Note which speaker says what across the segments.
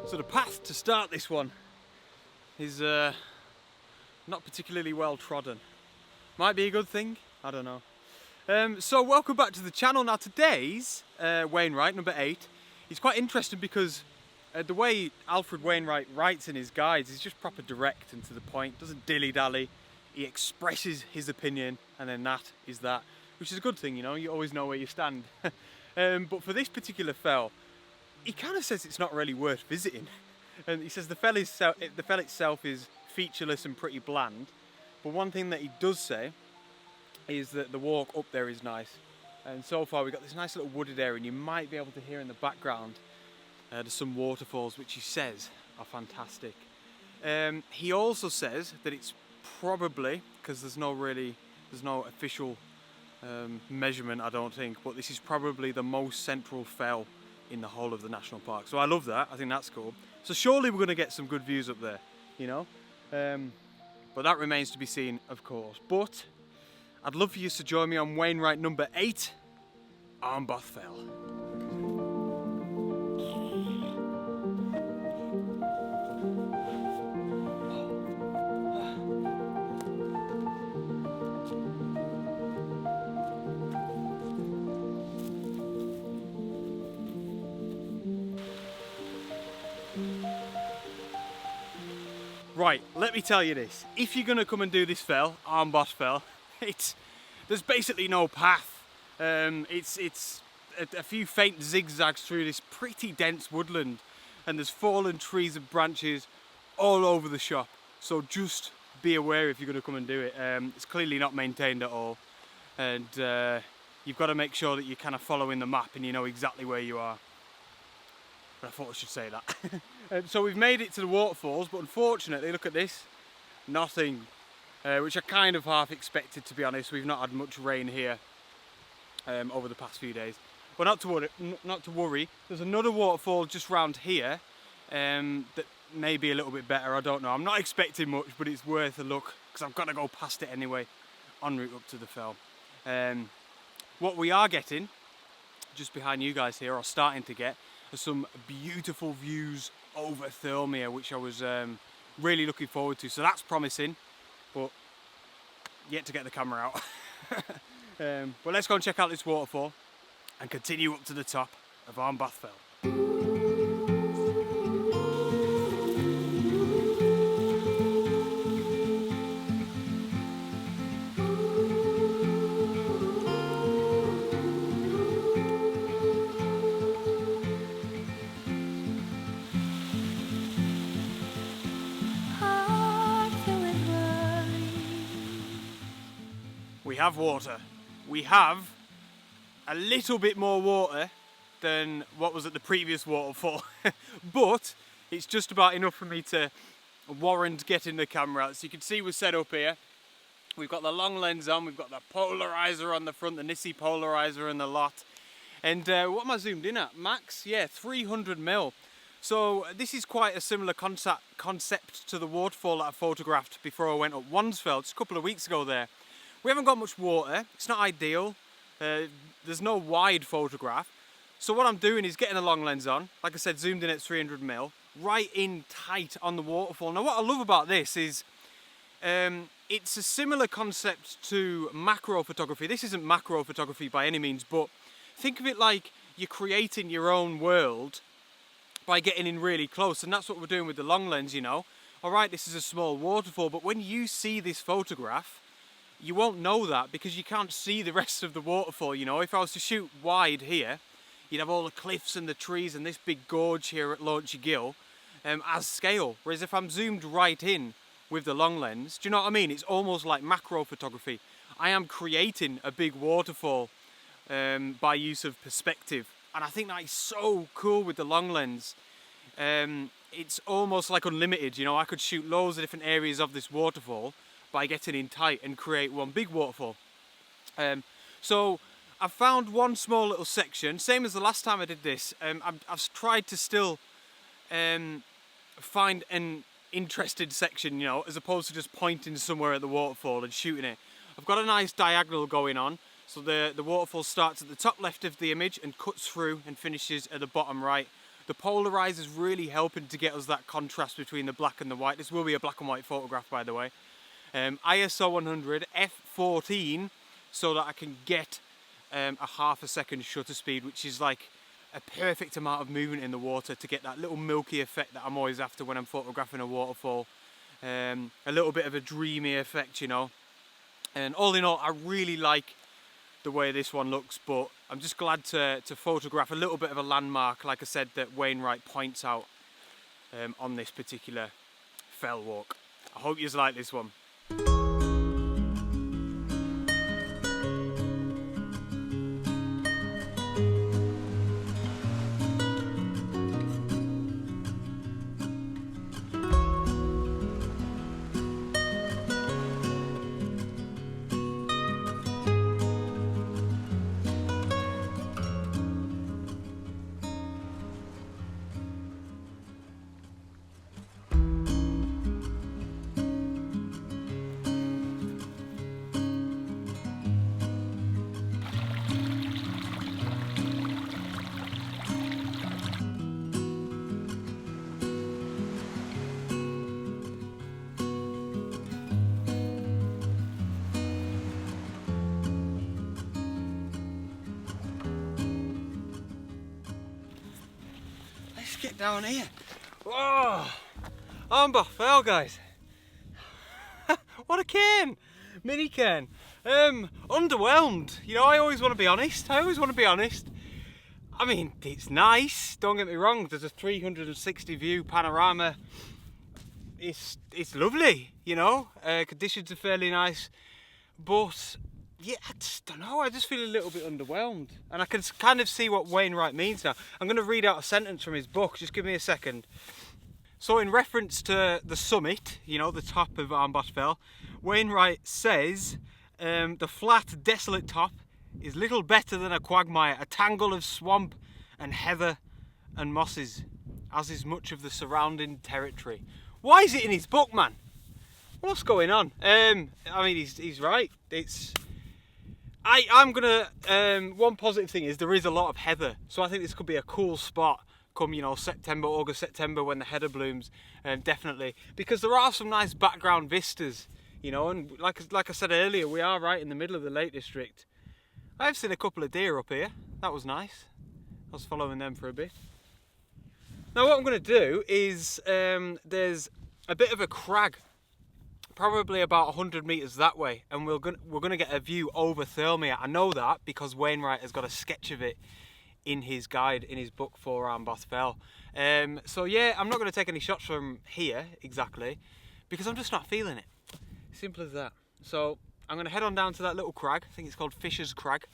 Speaker 1: So the path to start this one is not particularly well trodden. Might be a good thing, I don't know. So welcome back to the channel. Now today's Wainwright, number 8, is quite interesting because the way Alfred Wainwright writes in his guides is just proper direct and to the point, doesn't dilly-dally. He expresses his opinion and then that is that, which is a good thing, you know, you always know where you stand. But for this particular fell, he kind of says it's not really worth visiting. And he says the fell itself is featureless and pretty bland. But one thing that he does say is that the walk up there is nice. And so far we've got this nice little wooded area, and you might be able to hear in the background there's some waterfalls which he says are fantastic. He also says that it's probably, because there's no official measurement, I don't think, but this is probably the most central fell in the whole of the national park. So I love that, I think that's cool. So surely we're going to get some good views up there, you know. But that remains to be seen, of course. But I'd love for you to join me on Wainwright number 8, Armboth Fell. Right, let me tell you this. If you're going to come and do this fell, Armboth Fell, there's basically no path. It's a few faint zigzags through this pretty dense woodland, and there's fallen trees and branches all over the shop. So just be aware if you're going to come and do it. It's clearly not maintained at all, and you've got to make sure that you're kind of following the map and you know exactly where you are. But I thought I should say that. So we've made it to the waterfalls, but unfortunately, look at this, nothing, which I kind of half expected, to be honest. We've not had much rain here over the past few days. But not to worry, there's another waterfall just round here that may be a little bit better, I don't know. I'm not expecting much, but it's worth a look, because I've got to go past it anyway, en route up to the fell. What we are getting, just behind you guys here, or starting to get, are some beautiful views over Thirlmere, which I was really looking forward to. So that's promising, but yet to get the camera out. But let's go and check out this waterfall and continue up to the top of Armboth Fell. We have water. We have a little bit more water than what was at the previous waterfall, but it's just about enough for me to warrant getting the camera out. So you can see we're set up here. We've got the long lens on, we've got the polarizer on the front, the Nissi polarizer and the lot. And what am I zoomed in at? Max? Yeah, 300mm. So this is quite a similar concept to the waterfall that I photographed before I went up Wansfell just a couple of weeks ago there. We haven't got much water, it's not ideal, there's no wide photograph. So what I'm doing is getting a long lens on, like I said, zoomed in at 300mm, right in tight on the waterfall. Now what I love about this is, it's a similar concept to macro photography. This isn't macro photography by any means, but think of it like you're creating your own world by getting in really close, and that's what we're doing with the long lens, you know. Alright, this is a small waterfall, but when you see this photograph, you won't know that because you can't see the rest of the waterfall, you know. If I was to shoot wide here, you'd have all the cliffs and the trees and this big gorge here at Launchy Gill as scale. Whereas if I'm zoomed right in with the long lens, do you know what I mean? It's almost like macro photography. I am creating a big waterfall by use of perspective. And I think that is so cool with the long lens. It's almost like unlimited, you know. I could shoot loads of different areas of this waterfall by getting in tight and create one big waterfall. So I've found one small little section, same as the last time I did this. I've tried to still find an interested section, you know, as opposed to just pointing somewhere at the waterfall and shooting it. I've got a nice diagonal going on, so the waterfall starts at the top left of the image and cuts through and finishes at the bottom right. The polarizer's really helping to get us that contrast between the black and the white. This will be a black and white photograph, by the way. ISO 100, f14, so that I can get a ½ second shutter speed, which is like a perfect amount of movement in the water to get that little milky effect that I'm always after when I'm photographing a waterfall. A little bit of a dreamy effect, you know. And all in all, I really like the way this one looks, but I'm just glad to photograph a little bit of a landmark, like I said, that Wainwright points out on this particular fell walk. I hope you like this one. Get down here. Whoa! Armbar fell, guys. What a cairn! Mini cairn. Underwhelmed. You know, I always want to be honest. I mean, it's nice, don't get me wrong. There's a 360 view panorama. It's lovely, you know. Conditions are fairly nice. But yeah, I just don't know, I just feel a little bit underwhelmed. And I can kind of see what Wainwright means now. I'm going to read out a sentence from his book, just give me a second. So in reference to the summit, you know, the top of Armbar Fell, Wainwright says, the flat, desolate top is little better than a quagmire, a tangle of swamp and heather and mosses, as is much of the surrounding territory. Why is it in his book, man? What's going on? I mean, he's right. I'm gonna, one positive thing is there is a lot of heather, so I think this could be a cool spot come, you know, September, August, September, when the heather blooms, definitely, because there are some nice background vistas, you know, and like I said earlier, we are right in the middle of the Lake District. I've seen a couple of deer up here, that was nice. I was following them for a bit. Now what I'm gonna do is, there's a bit of a crag, probably about 100 metres that way, and we're gonna get a view over Thirlmere. I know that because Wainwright has got a sketch of it in his guide, in his book for Armbar Fell. So yeah, I'm not gonna take any shots from here exactly, because I'm just not feeling it. Simple as that. So I'm gonna head on down to that little crag. I think it's called Fisher's Crag,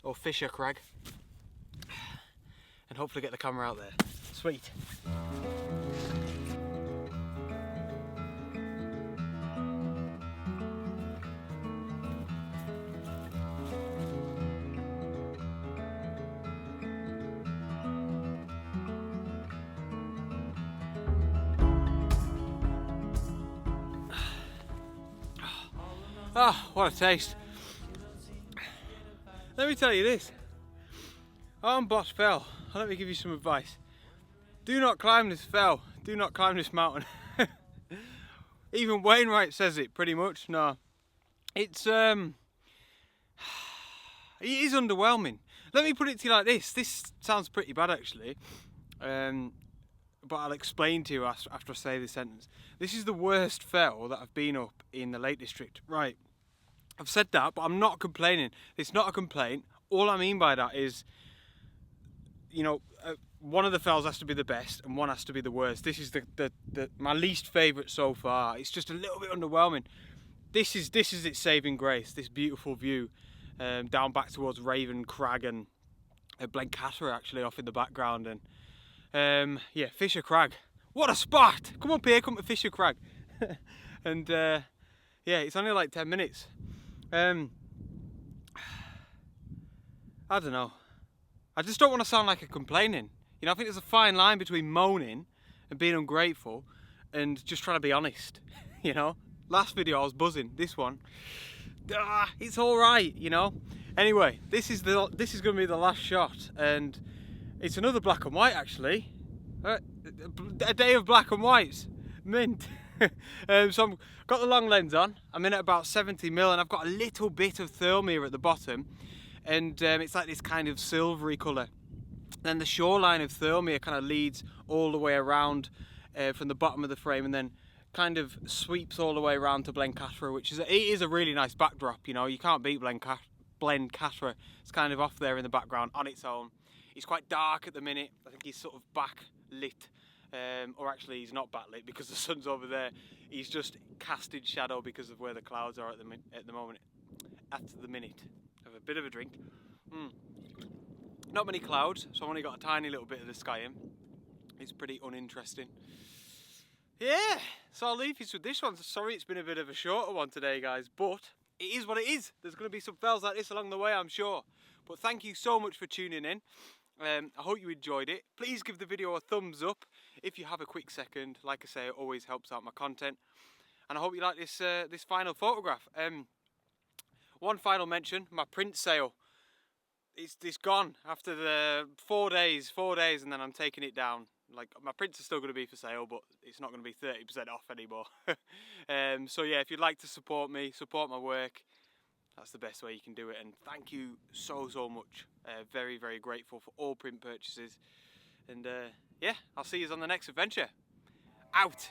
Speaker 1: or Fisher Crag, and hopefully get the camera out there. Sweet. Ah, what a taste. Let me tell you this. Armbar Fell, let me give you some advice. Do not climb this fell. Do not climb this mountain. Even Wainwright says it, pretty much. No. It is underwhelming. Let me put it to you like this. This sounds pretty bad, actually. But I'll explain to you after I say this sentence. This is the worst fell that I've been up in the Lake District. Right, I've said that, but I'm not complaining. It's not a complaint. All I mean by that is, you know, one of the fells has to be the best and one has to be the worst. This is my least favourite so far. It's just a little bit underwhelming. This is its saving grace, this beautiful view down back towards Raven Crag and Blencathra actually off in the background. And yeah, Fisher Crag. What a spot! Come up here, come to Fisher Crag. And yeah, it's only like 10 minutes. I don't know. I just don't want to sound like I'm complaining. You know, I think there's a fine line between moaning and being ungrateful and just trying to be honest. You know, last video I was buzzing. This one, it's all right. You know. Anyway, this is going to be the last shot, and it's another black and white actually. A day of black and whites. Mint. So I've got the long lens on. I'm in at about 70mm and I've got a little bit of thermia at the bottom. And it's like this kind of silvery colour. Then the shoreline of thermia kind of leads all the way around from the bottom of the frame and then kind of sweeps all the way around to Blencathra, which is a really nice backdrop. You know, you can't beat Blencathra. It's kind of off there in the background on its own. It's quite dark at the minute. I think he's sort of backlit, or actually he's not backlit because the sun's over there. He's just casted shadow because of where the clouds are at the minute. At the minute, have a bit of a drink. Not many clouds, so I've only got a tiny little bit of the sky in. It's pretty uninteresting. Yeah, so I'll leave you with this one. Sorry it's been a bit of a shorter one today, guys, but it is what it is. There's going to be some fells like this along the way, I'm sure. But thank you so much for tuning in. I hope you enjoyed it. Please give the video a thumbs up if you have a quick second. Like I say, it always helps out my content. And I hope you like this this final photograph. One final mention, my print sale. It's gone after the 4 days, and then I'm taking it down. Like, my prints are still going to be for sale, but it's not going to be 30% off anymore. So yeah, if you'd like to support me, support my work, that's the best way you can do it. And thank you so much. Very, very grateful for all print purchases. And yeah, I'll see you on the next adventure. Out!